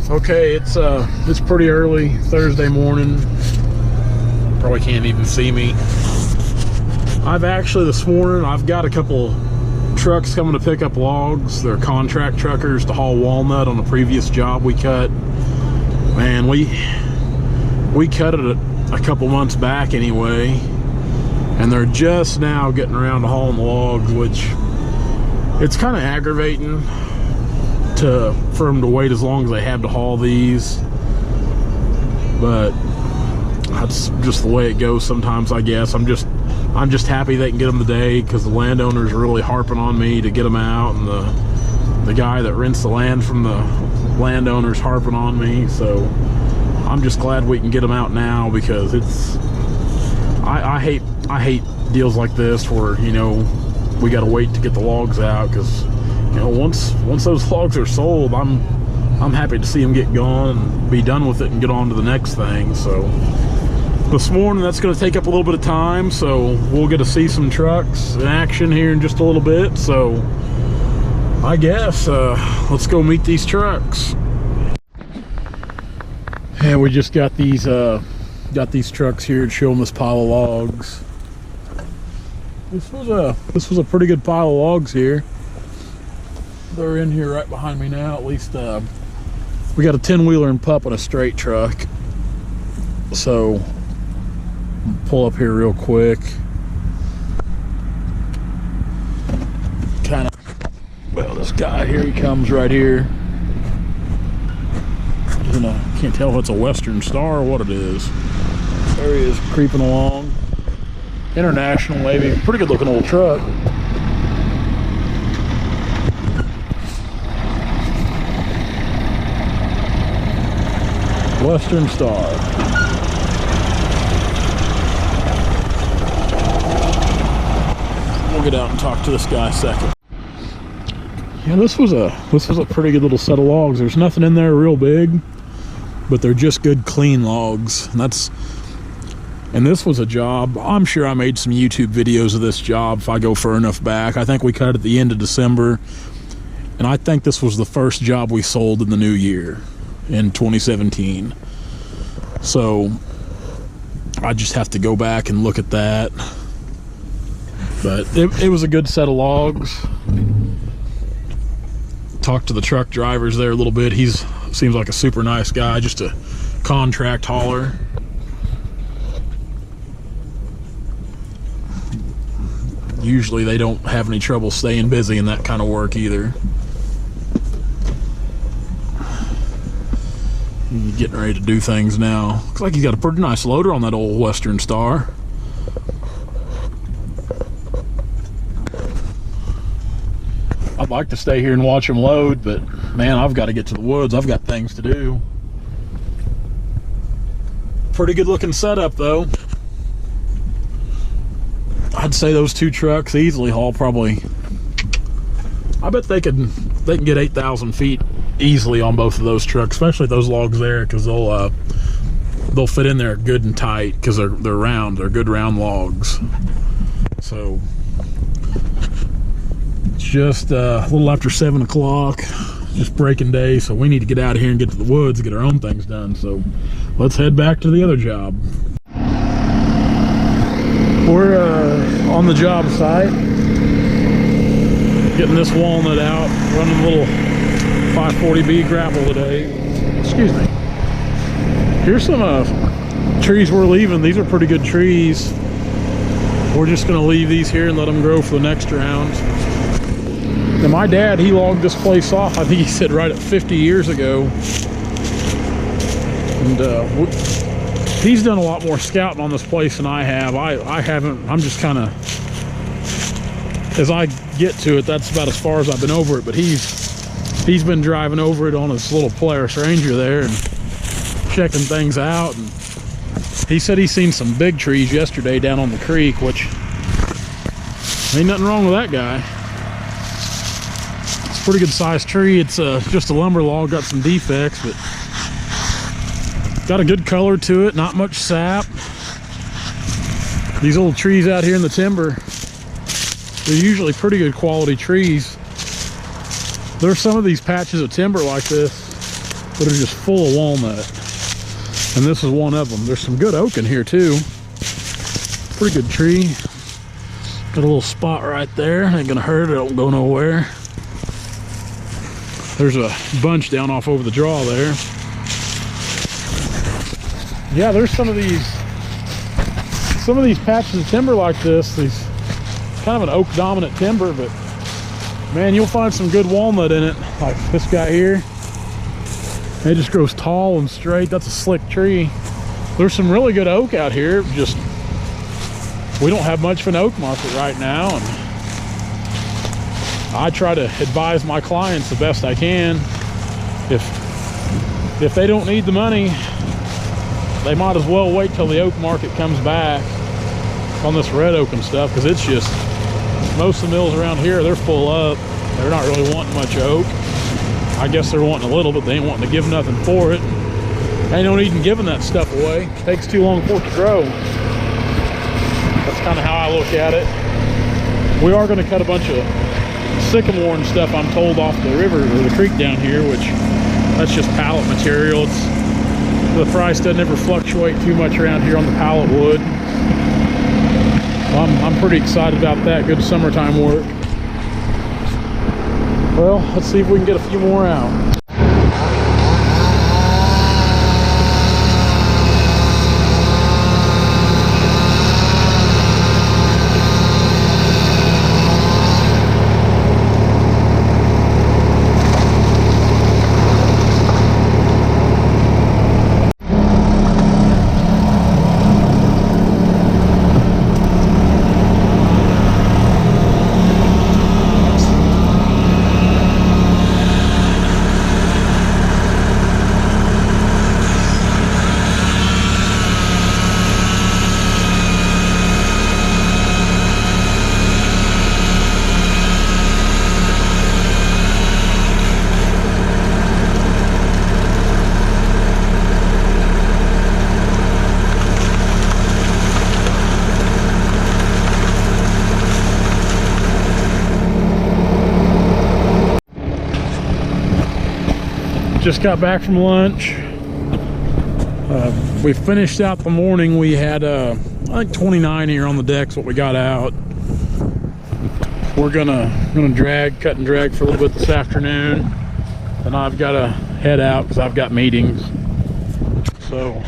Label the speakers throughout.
Speaker 1: Okay, it's pretty early Thursday morning. Probably can't even see me. This morning I've got a couple trucks coming to pick up logs. They're contract truckers to haul walnut on a previous job we cut. Man, we cut it a couple months back anyway, and they're just now getting around to hauling the logs, which it's kind of aggravating for them to wait as long as they have to haul these, but that's just the way it goes sometimes, I guess. I'm just happy they can get them today, because the landowners are really harping on me to get them out, and the guy that rents the land from the landowners harping on me. So I'm just glad we can get them out now, because I hate deals like this where, you know, we got to wait to get the logs out, because, you know, once those logs are sold, I'm happy to see them get gone and be done with it and get on to the next thing. So this morning that's going to take up a little bit of time, so we'll get to see some trucks in action here in just a little bit. So I guess let's go meet these trucks. Yeah, we just got these trucks here to show them this pile of logs. This was a pretty good pile of logs here. They're in here right behind me now. At least we got a 10-wheeler and pup on a straight truck. So pull up here real quick. Well, this guy here, he comes right here. Can't tell if it's a Western Star or what it is. There he is, creeping along. International, maybe. Pretty good looking old truck. Western Star. We'll get out and talk to this guy a second. Yeah, this was a pretty good little set of logs. There's nothing in there real big, but they're just good, clean logs. And this was a job. I'm sure I made some YouTube videos of this job if I go far enough back. I think we cut it at the end of December, and I think this was the first job we sold in the new year, in 2017. So I just have to go back and look at that. But it was a good set of logs. Talked to the truck drivers there a little bit. Seems like a super nice guy, just a contract hauler. Usually they don't have any trouble staying busy in that kind of work either. He's getting ready to do things now. Looks like he's got a pretty nice loader on that old Western Star. I'd like to stay here and watch him load, but man, I've got to get to the woods. I've got things to do. Pretty good looking setup though. I'd say those two trucks easily haul probably, I bet they can get 8,000 feet easily on both of those trucks, especially those logs there, because they'll fit in there good and tight, because they're round. They're good round logs. So it's just a little after 7 o'clock, just breaking day, so we need to get out of here and get to the woods and get our own things done. So let's head back to the other job. We're on the job site, getting this walnut out, running a little 540B gravel today. Excuse me. Here's some trees we're leaving. These are pretty good trees. We're just going to leave these here and let them grow for the next round. Now my dad, he logged this place off, I think he said right at 50 years ago. And he's done a lot more scouting on this place than I have. I haven't. I'm just kind of, as I get to it, that's about as far as I've been over it. But he's been driving over it on his little Polaris Ranger there and checking things out. And he said he's seen some big trees yesterday down on the creek, which ain't nothing wrong with that guy. It's a pretty good sized tree. It's just a lumber log, got some defects, but got a good color to it, not much sap. These old trees out here in the timber, they're usually pretty good quality trees. There's some of these patches of timber like this that are just full of walnut. And this is one of them. There's some good oak in here too. Pretty good tree. Got a little spot right there. Ain't gonna hurt, it don't go nowhere. There's a bunch down off over the draw there. Yeah, there's some of these patches of timber like this. These kind of an oak dominant timber, but man, you'll find some good walnut in it. Like this guy here. It just grows tall and straight. That's a slick tree. There's some really good oak out here. Just we don't have much of an oak market right now, and I try to advise my clients the best I can. If they don't need the money, they might as well wait till the oak market comes back on this red oak and stuff, because it's just, most of the mills around here, they're full up. They're not really wanting much oak. I guess they're wanting a little, but they ain't wanting to give nothing for it. Ain't no need in giving that stuff away. It takes too long for it to grow. That's kind of how I look at it. We are going to cut a bunch of sycamore and stuff, I'm told, off the river or the creek down here, which that's just pallet material. The price doesn't ever fluctuate too much around here on the pallet wood. I'm pretty excited about that. Good summertime work. Well, let's see if we can get a few more out. Just got back from lunch. We finished out the morning. We had I think 29 here on the decks what we got out. We're gonna cut and drag for a little bit this afternoon, and I've got to head out because I've got meetings. So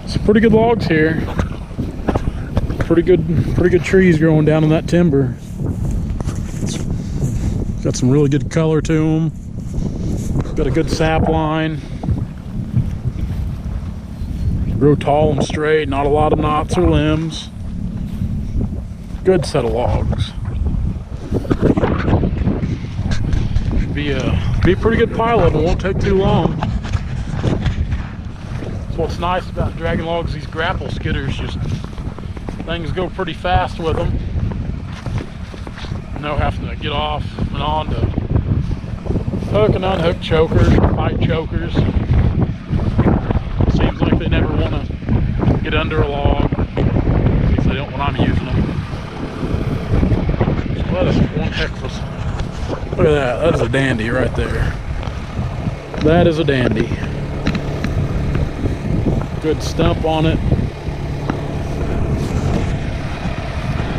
Speaker 1: some pretty good logs here. Pretty good trees growing down in that timber. Got some really good color to them. Got a good sap line. Grow tall and straight, not a lot of knots or limbs. Good set of logs. Should be a pretty good pile of them, won't take too long. That's what's nice about dragging logs, these grapple skidders, just things go pretty fast with them. No having to get off and on to hook and unhook chokers, fight chokers. Seems like they never want to get under a log, at least they don't when I'm using them. So that is one heck of a, look at that, that is a dandy right there. That is a dandy. Good stump on it.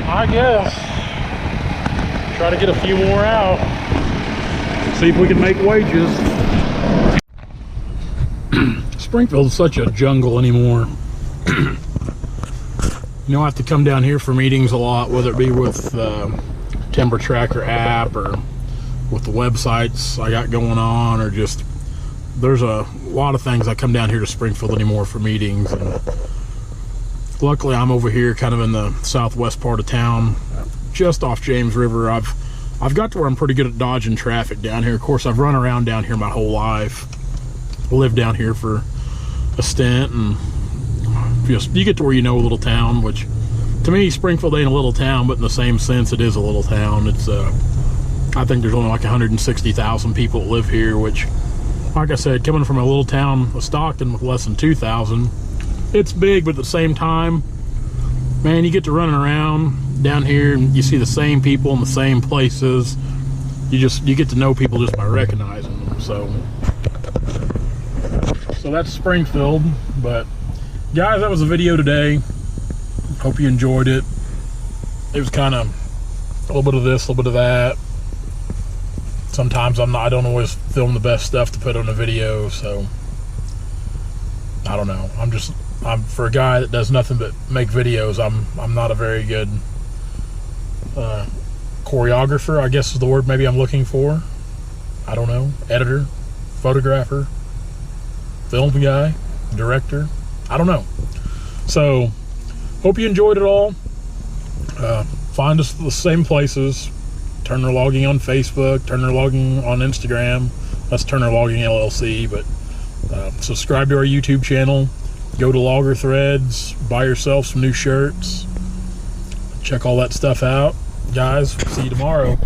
Speaker 1: I guess try to get a few more out. See if we can make wages. Springfield's such a jungle anymore. You don't have to come down here for meetings a lot, whether it be with Timber Tracker app or with the websites I got going on, or just there's a lot of things I come down here to Springfield anymore for meetings. And luckily I'm over here kind of in the southwest part of town, just off James River. I've got to where I'm pretty good at dodging traffic down here. Of course, I've run around down here my whole life. I lived down here for a stint, and just you get to where you know a little town, which to me Springfield ain't a little town, but in the same sense it is a little town. It's I think there's only like 160,000 people that live here, which, like I said, coming from a little town of Stockton with less than 2,000, it's big, but at the same time, man, you get to running around down here and you see the same people in the same places. You get to know people just by recognizing them. So So that's Springfield. But guys, that was a video today. Hope you enjoyed it. It was kind of a little bit of this, a little bit of that. Sometimes I don't always film the best stuff to put on a video, so I don't know. I'm for a guy that does nothing but make videos, I'm not a very good choreographer, I guess is the word maybe I'm looking for. I don't know. Editor, photographer, film guy, director. I don't know. So hope you enjoyed it all. Find us the same places. Turner Logging on Facebook, Turner Logging on Instagram. That's Turner Logging LLC. But subscribe to our YouTube channel. Go to Logger Threads. Buy yourself some new shirts. Check all that stuff out. Guys, see you tomorrow.